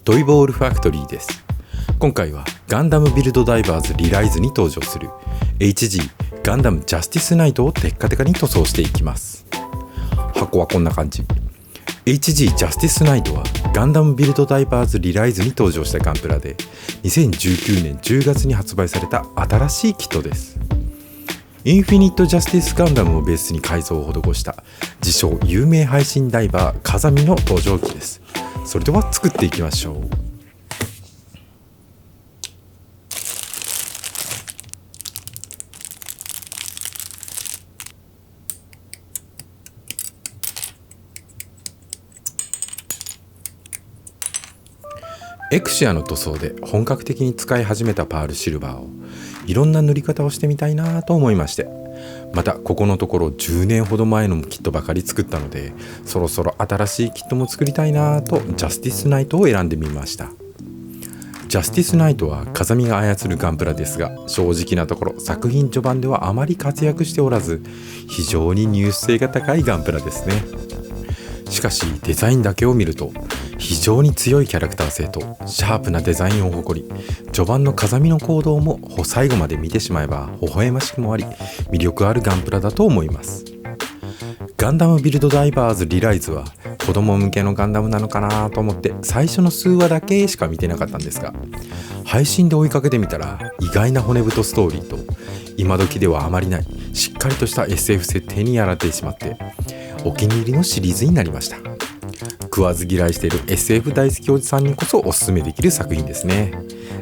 トイボールファクトリーです。今回はガンダムビルドダイバーズリライズに登場する HG ガンダムジャスティスナイトをテッカテカに塗装していきます。箱はこんな感じ。HG ジャスティスナイトはガンダムビルドダイバーズリライズに登場したガンプラで2019年10月に発売された新しいキットです。インフィニットジャスティスガンダムをベースに改造を施した自称有名配信ダイバー風見の登場機です。それでは作っていきましょう。エクシアの塗装で本格的に使い始めたパールシルバーをいろんな塗り方をしてみたいなと思いまして、またここのところ10年ほど前のキットばかり作ったので、そろそろ新しいキットも作りたいなとジャスティスナイトを選んでみました。ジャスティスナイトは風見が操るガンプラですが、正直なところ作品序盤ではあまり活躍しておらず、非常に入手性が高いガンプラですね。しかしデザインだけを見ると非常に強いキャラクター性とシャープなデザインを誇り、序盤の風見の行動も最後まで見てしまえば微笑ましくもあり魅力あるガンプラだと思います。ガンダムビルドダイバーズリライズは子供向けのガンダムなのかなと思って最初の数話だけしか見てなかったんですが、配信で追いかけてみたら意外な骨太ストーリーと今時ではあまりないしっかりとした SF 設定にやられてしまってお気に入りのシリーズになりました。食わず嫌いしている SF 大好きおじさんにこそおすすめできる作品ですね。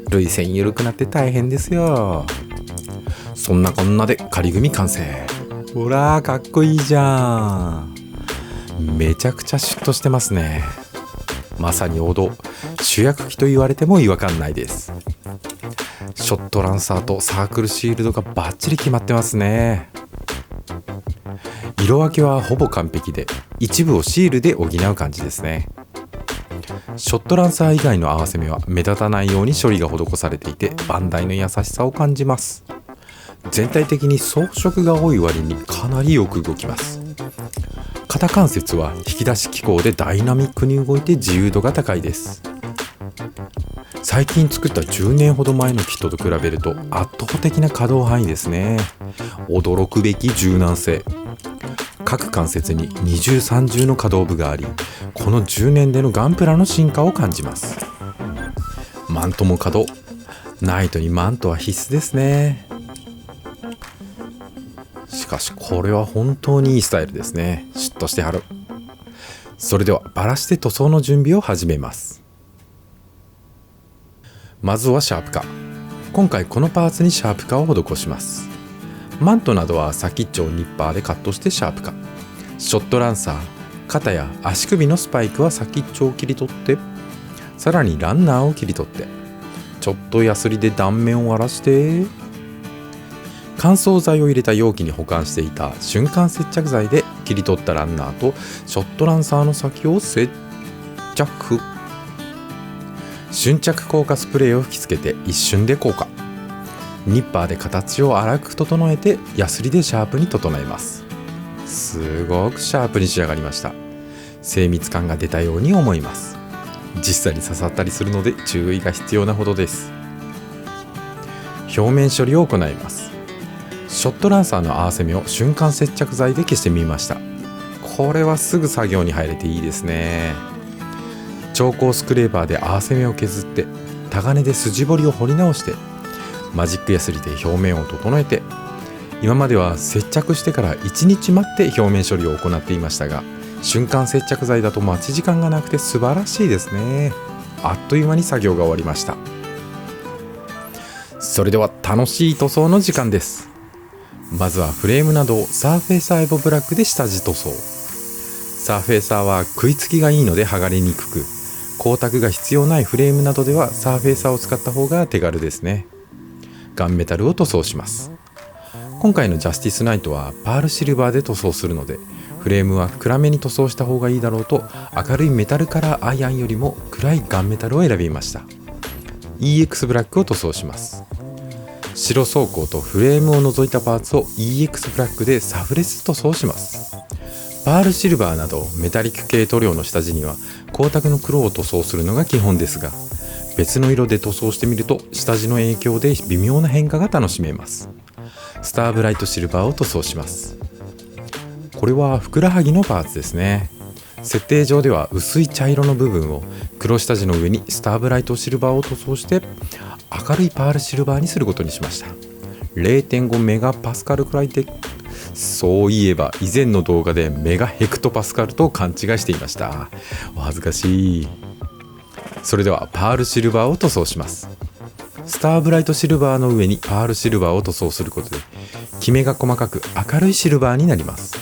涙腺緩くなって大変ですよ。そんなこんなで仮組完成。ほらかっこいいじゃん。めちゃくちゃシュッとしてますね。まさに王道、主役機と言われても違和感ないです。ショットランサーとサークルシールドがバッチリ決まってますね。色分けはほぼ完璧で一部をシールで補う感じですね。ショットランサー以外の合わせ目は目立たないように処理が施されていてバンダイの優しさを感じます。全体的に装飾が多い割にかなりよく動きます。肩関節は引き出し機構でダイナミックに動いて自由度が高いです。最近作った10年ほど前のキットと比べると圧倒的な可動範囲ですね。驚くべき柔軟性。各関節に二重三重の可動部があり、この10年でのガンプラの進化を感じます。マントも可動。ナイトにマントは必須ですね。しかしこれは本当にいいスタイルですね。シュッとしてはる。それではバラして塗装の準備を始めます。まずはシャープ化。今回このパーツにシャープ化を施します。マントなどは先っちょをニッパーでカットしてシャープ化。ショットランサー、肩や足首のスパイクは先っちょを切り取って、さらにランナーを切り取って、ちょっとヤスリで断面を荒らして、乾燥剤を入れた容器に保管していた瞬間接着剤で切り取ったランナーとショットランサーの先を接着。瞬着効果スプレーを吹きつけて一瞬で効果。ニッパーで形を粗く整えてヤスリでシャープに整えます。すごくシャープに仕上がりました。精密感が出たように思います。実際に刺さったりするので注意が必要なほどです。表面処理を行います。ショットランサーの合わせ目を瞬間接着剤で消してみました。これはすぐ作業に入れていいですね。調光スクレーバーで合わせ目を削ってタガネで筋彫りを彫り直してマジックヤスリで表面を整えて、今までは接着してから1日待って表面処理を行っていましたが、瞬間接着剤だと待ち時間がなくて素晴らしいですね。あっという間に作業が終わりました。それでは楽しい塗装の時間です。まずはフレームなどをサーフェイサーエボブラックで下地塗装。サーフェイサーは食いつきがいいので剥がれにくく、光沢が必要ないフレームなどではサーフェイサーを使った方が手軽ですね。ガンメタルを塗装します。今回のジャスティスナイトはパールシルバーで塗装するので、フレームは暗めに塗装した方がいいだろうと明るいメタルカラーアイアンよりも暗いガンメタルを選びました。 EX ブラックを塗装します。白装甲とフレームを除いたパーツを EX ブラックでサフレス塗装します。パールシルバーなどメタリック系塗料の下地には光沢の黒を塗装するのが基本ですが、別の色で塗装してみると下地の影響で微妙な変化が楽しめます。スターブライトシルバーを塗装します。これはふくらはぎのパーツですね。設定上では薄い茶色の部分を黒下地の上にスターブライトシルバーを塗装して明るいパールシルバーにすることにしました。 0.5 メガパスカルくらいで、そういえば以前の動画でメガヘクトパスカルと勘違いしていました。お恥ずかしい。それではパールシルバーを塗装します。スターブライトシルバーの上にパールシルバーを塗装することでキメが細かく明るいシルバーになります。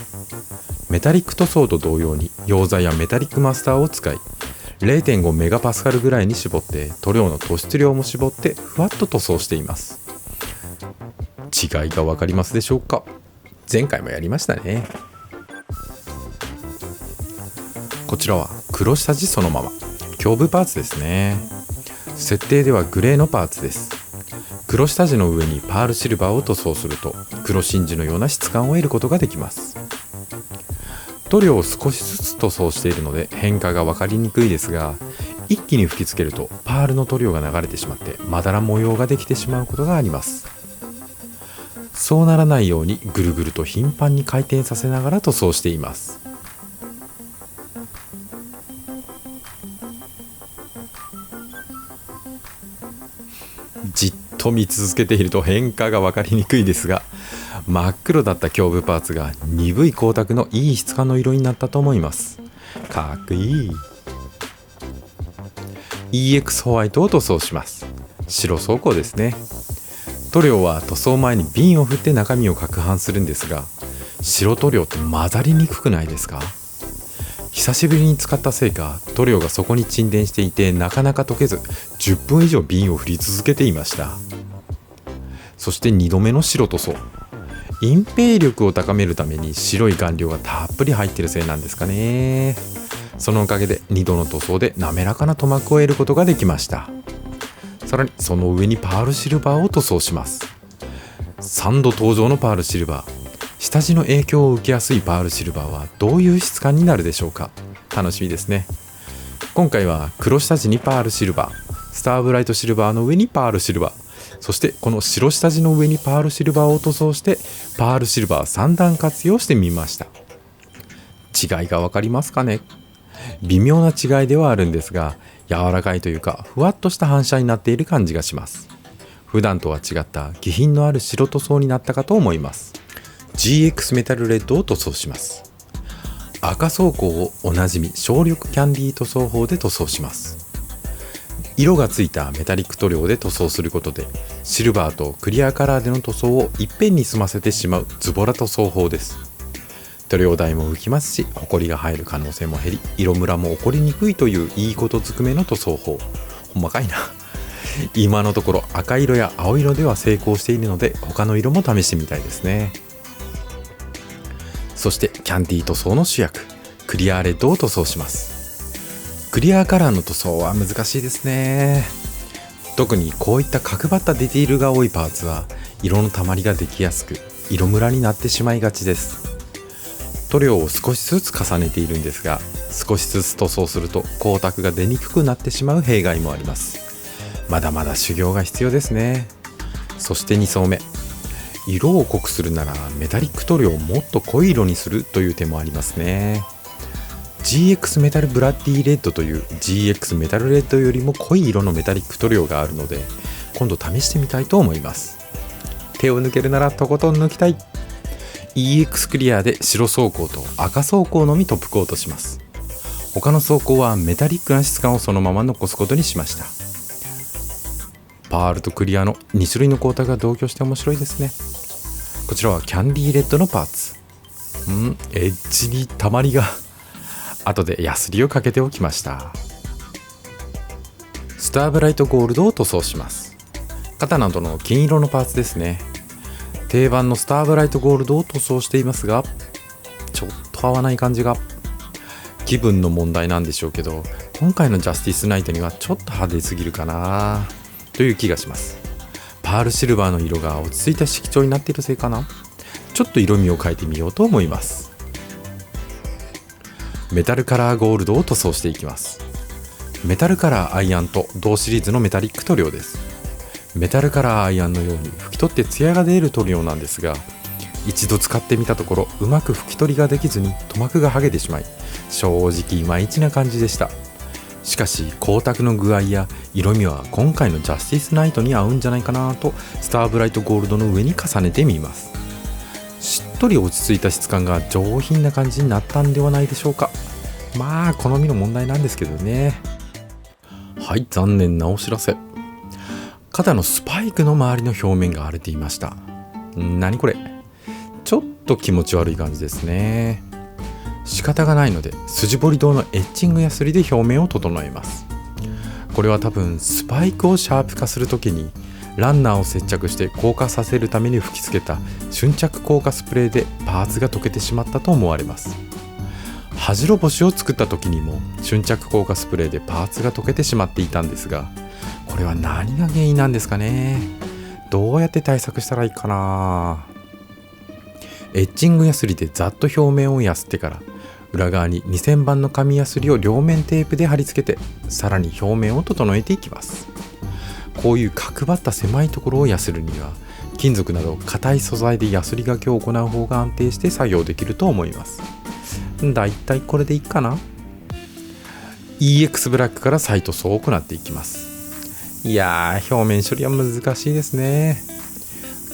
メタリック塗装と同様に溶剤やメタリックマスターを使い 0.5 メガパスカルぐらいに絞って塗料の突出量も絞ってふわっと塗装しています。違いが分かりますでしょうか？前回もやりましたね。こちらは黒下地そのまま胸部パーツですね。設定ではグレーのパーツです。黒下地の上にパールシルバーを塗装すると黒真珠のような質感を得ることができます。塗料を少しずつ塗装しているので変化が分かりにくいですが、一気に吹きつけるとパールの塗料が流れてしまってまだら模様ができてしまうことがあります。そうならないようにぐるぐると頻繁に回転させながら塗装しています。じっと見続けていると変化が分かりにくいですが、真っ黒だった胸部パーツが鈍い光沢のいい質感の色になったと思います。かっこいい。 EX ホワイトを塗装します。白装光ですね。塗料は塗装前に瓶を振って中身を攪拌するんですが、白塗料って混ざりにくくないですか？久しぶりに使ったせいか塗料がそこに沈殿していてなかなか溶けず10分以上瓶を振り続けていました。そして2度目の白塗装、隠蔽力を高めるために白い顔料がたっぷり入っているせいなんですかね。そのおかげで2度の塗装で滑らかな塗膜を得ることができました。さらにその上にパールシルバーを塗装します。3度登場のパールシルバー、下地の影響を受けやすいパールシルバーはどういう質感になるでしょうか？楽しみですね。今回は黒下地にパールシルバー、スターブライトシルバーの上にパールシルバー、そしてこの白下地の上にパールシルバーを塗装してパールシルバー3段活用してみました。違いが分かりますかね？微妙な違いではあるんですが、柔らかいというかふわっとした反射になっている感じがします。普段とは違った気品のある白塗装になったかと思います。 GX メタルレッドを塗装します。赤装光をおなじみ小緑キャンディー塗装法で塗装します。色がついたメタリック塗料で塗装することでシルバーとクリアカラーでの塗装をいっぺんに済ませてしまうズボラ塗装法です。塗料代も浮きますし、ホコリが入る可能性も減り、色ムラも起こりにくいといういいことずくめの塗装法。ほんまかいな。今のところ赤色や青色では成功しているので他の色も試してみたいですね。そしてキャンディー塗装の主役クリアレッドを塗装します。クリアカラーの塗装は難しいですね。特にこういった角張ったディティールが多いパーツは色の溜まりができやすく色ムラになってしまいがちです。塗料を少しずつ重ねているんですが、少しずつ塗装すると光沢が出にくくなってしまう弊害もあります。まだまだ修行が必要ですね。そして2層目、色を濃くするならメタリック塗料をもっと濃い色にするという手もありますね。 GX メタルブラッディレッドという GX メタルレッドよりも濃い色のメタリック塗料があるので今度試してみたいと思います。手を抜けるならとことん抜きたい。 EX クリアで白装光と赤装光のみトップコートします。他の装光はメタリックな質感をそのまま残すことにしました。パールとクリアの2種類の光沢が同居して面白いですね。こちらはキャンディーレッドのパーツ。エッジにたまりが後でヤスリをかけておきました。スターブライトゴールドを塗装します。肩などの金色のパーツですね。定番のスターブライトゴールドを塗装していますが、ちょっと合わない感じが。気分の問題なんでしょうけど、今回のジャスティスナイトにはちょっと派手すぎるかなという気がします。パールシルバーの色が落ち着いた色調になっているせいかな。ちょっと色味を変えてみようと思います。メタルカラーゴールドを塗装していきます。メタルカラーアイアンと同シリーズのメタリック塗料です。メタルカラーアイアンのように拭き取ってツヤが出る塗料なんですが、一度使ってみたところうまく拭き取りができずに塗膜が剥げてしまい、正直いまいちな感じでした。しかし光沢の具合や色味は今回のジャスティスナイトに合うんじゃないかなと、スターブライトゴールドの上に重ねてみます。しっとり落ち着いた質感が上品な感じになったんではないでしょうか。まあ好みの問題なんですけどね。はい、残念なお知らせ。肩のスパイクの周りの表面が荒れていました。何これ、ちょっと気持ち悪い感じですね。仕方がないので筋彫り刀のエッチングやすりで表面を整えます。これは多分スパイクをシャープ化するときにランナーを接着して硬化させるために吹きつけた瞬着硬化スプレーでパーツが溶けてしまったと思われます。恥じろ星を作った時にも瞬着硬化スプレーでパーツが溶けてしまっていたんですが、これは何が原因なんですかね。どうやって対策したらいいかな。エッチングヤスリでざっと表面をやすってから、裏側に2000番の紙ヤスリを両面テープで貼り付けて、さらに表面を整えていきます。こういう角張った狭いところをヤスるには、金属など硬い素材でヤスリがけを行う方が安定して作業できると思います。だいたいこれでいいかな。 EX ブラックから再塗装を行っていきます。いやー、表面処理は難しいですね。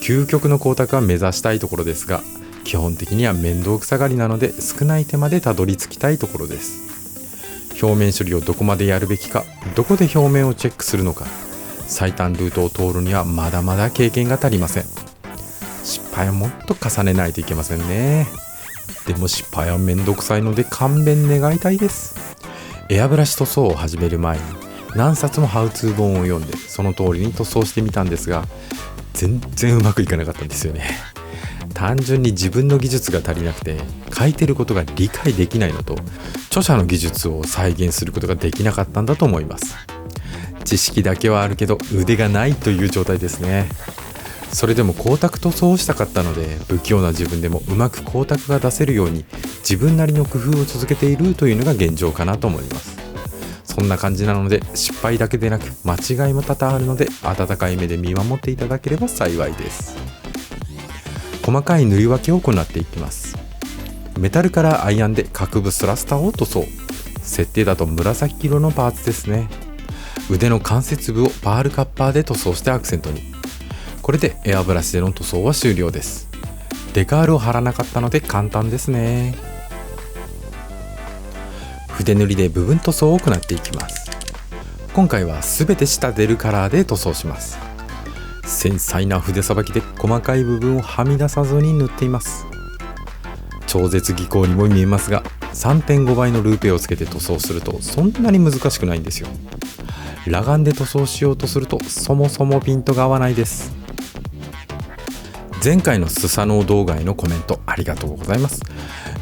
究極の光沢は目指したいところですが、基本的には面倒くさがりなので少ない手間でたどり着きたいところです。表面処理をどこまでやるべきか、どこで表面をチェックするのか、最短ルートを通るにはまだまだ経験が足りません。失敗をもっと重ねないといけませんね。でも失敗はめんどくさいので勘弁願いたいです。エアブラシ塗装を始める前に何冊もハウツー本を読んでその通りに塗装してみたんですが、全然うまくいかなかったんですよね。単純に自分の技術が足りなくて書いてることが理解できないのと、著者の技術を再現することができなかったんだと思います。知識だけはあるけど腕がないという状態ですね。それでも光沢塗装をしたかったので、不器用な自分でもうまく光沢が出せるように自分なりの工夫を続けているというのが現状かなと思います。そんな感じなので、失敗だけでなく間違いも多々あるので、温かい目で見守っていただければ幸いです。細かい塗り分けを行っていきます。メタルカラーアイアンで角部スラスターを塗装。設定だと紫色のパーツですね。腕の関節部をパールカッパーで塗装してアクセントに。これでエアブラシでの塗装は終了です。デカールを貼らなかったので簡単ですね。筆塗りで部分塗装を行っていきます。今回は全て下出るカラーで塗装します。繊細な筆さばきで細かい部分をはみ出さずに塗っています。超絶技巧にも見えますが、 3.5 倍のルーペをつけて塗装するとそんなに難しくないんですよ。裸眼で塗装しようとするとそもそもピントが合わないです。前回のスサノオ動画へのコメントありがとうございます。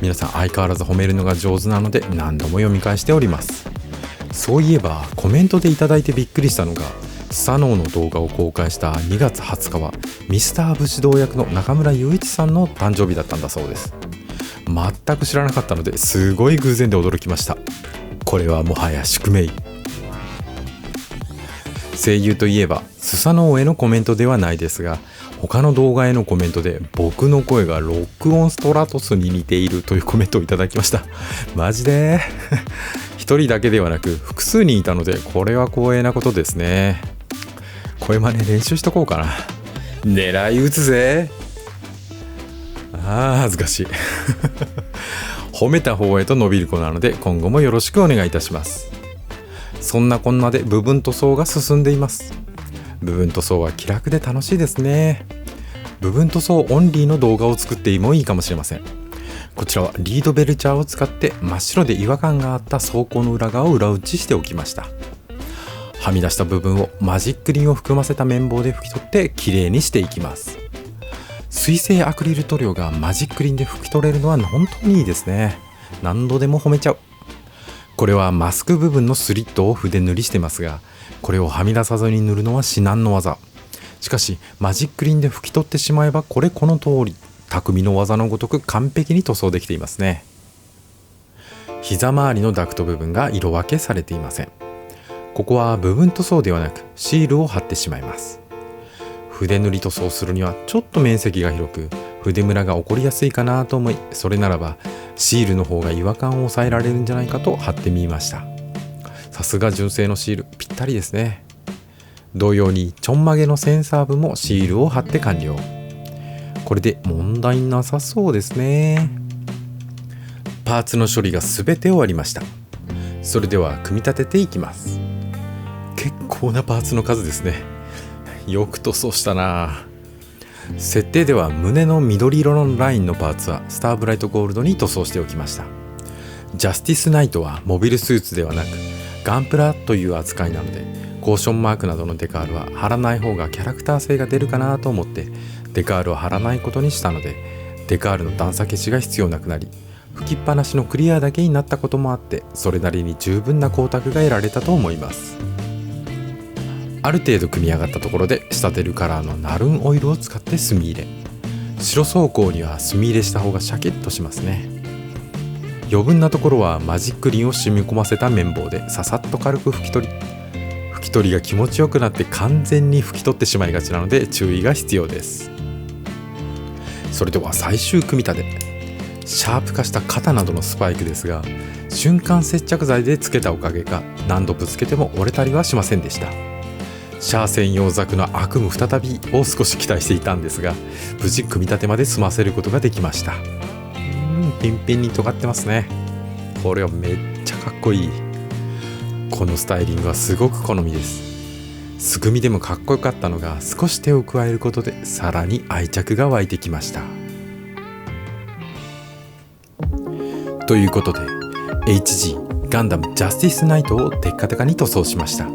皆さん相変わらず褒めるのが上手なので何度も読み返しております。そういえばコメントでいただいてびっくりしたのが、スサノオの動画を公開した2月20日はミスター武士道役の中村雄一さんの誕生日だったんだそうです。全く知らなかったのですごい偶然で驚きました。これはもはや宿命。声優といえばスサノオへのコメントではないですが、他の動画へのコメントで僕の声がロックオンストラトスに似ているというコメントをいただきました。マジで一人だけではなく複数人いたので、これは光栄なことですね。声真似練習しとこうかな。狙い撃つぜ。恥ずかしい褒めた方へと伸びる子なので今後もよろしくお願いいたします。そんなこんなで部分塗装が進んでいます。部分塗装は気楽で楽しいですね。部分塗装オンリーの動画を作ってもいいかもしれません。こちらはリードベルチャーを使って真っ白で違和感があった装甲の裏側を裏打ちしておきました。はみ出した部分をマジックリンを含ませた綿棒で拭き取ってきれいにしていきます。水性アクリル塗料がマジックリンで拭き取れるのは本当にいいですね。何度でも褒めちゃう。これはマスク部分のスリットを筆塗りしてますが、これをはみ出さずに塗るのは至難の技。しかしマジックリンで拭き取ってしまえばこの通り匠の技のごとく完璧に塗装できていますね。膝周りのダクト部分が色分けされていません。ここは部分塗装ではなくシールを貼ってしまいます。筆塗り塗装するにはちょっと面積が広く筆ムラが起こりやすいかなと思い、それならばシールの方が違和感を抑えられるんじゃないかと貼ってみました。さすが純正のシール、ぴったりですね。同様にちょんまげのセンサー部もシールを貼って完了。これで問題なさそうですね。パーツの処理が全て終わりました。それでは組み立てていきます。結構なパーツの数ですね。よく塗装したな。設定では胸の緑色のラインのパーツはスターブライトゴールドに塗装しておきました。ジャスティスナイトはモビルスーツではなくガンプラという扱いなので、コーションマークなどのデカールは貼らない方がキャラクター性が出るかなと思ってデカールを貼らないことにしたので、デカールの段差消しが必要なくなり、吹きっぱなしのクリアだけになったこともあって、それなりに十分な光沢が得られたと思います。ある程度組み上がったところで仕立てるカラーのナルンオイルを使って墨入れ。白装甲には墨入れした方がシャキッとしますね。余分なところはマジックリンを染み込ませた綿棒でささっと軽く拭き取りが気持ちよくなって完全に拭き取ってしまいがちなので注意が必要です。それでは最終組み立て。シャープ化した肩などのスパイクですが、瞬間接着剤でつけたおかげか何度ぶつけても折れたりはしませんでした。シャア専用ザクの悪夢再びを少し期待していたんですが、無事組み立てまで済ませることができました。ピンピンに尖ってますね。これはめっちゃかっこいい。このスタイリングはすごく好みです。素組みでもかっこよかったのが、少し手を加えることでさらに愛着が湧いてきました。ということで HG ガンダムジャスティスナイトをテッカテカに塗装しました。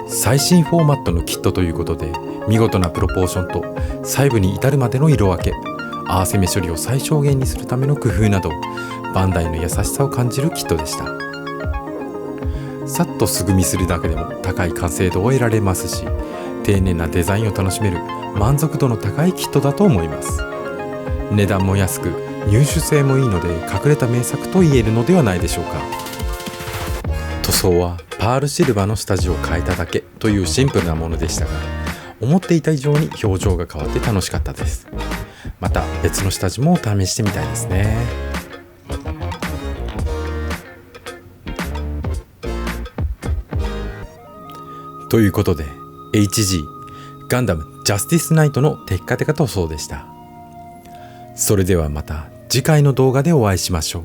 最新フォーマットのキットということで、見事なプロポーションと細部に至るまでの色分け、合わせ目処理を最小限にするための工夫など、バンダイの優しさを感じるキットでした。さっと素組みするだけでも高い完成度を得られますし、丁寧なデザインを楽しめる満足度の高いキットだと思います。値段も安く入手性もいいので、隠れた名作と言えるのではないでしょうか。塗装はパールシルバーの下地を変えただけというシンプルなものでしたが、思っていた以上に表情が変わって楽しかったです。また別の下地も試してみたいですね。ということで HG ガンダムジャスティスナイトのテッカテカ塗装でした。それではまた次回の動画でお会いしましょう。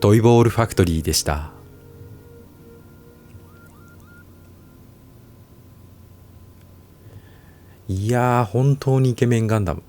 トイボールファクトリーでした。いやー、本当にイケメンガンダム。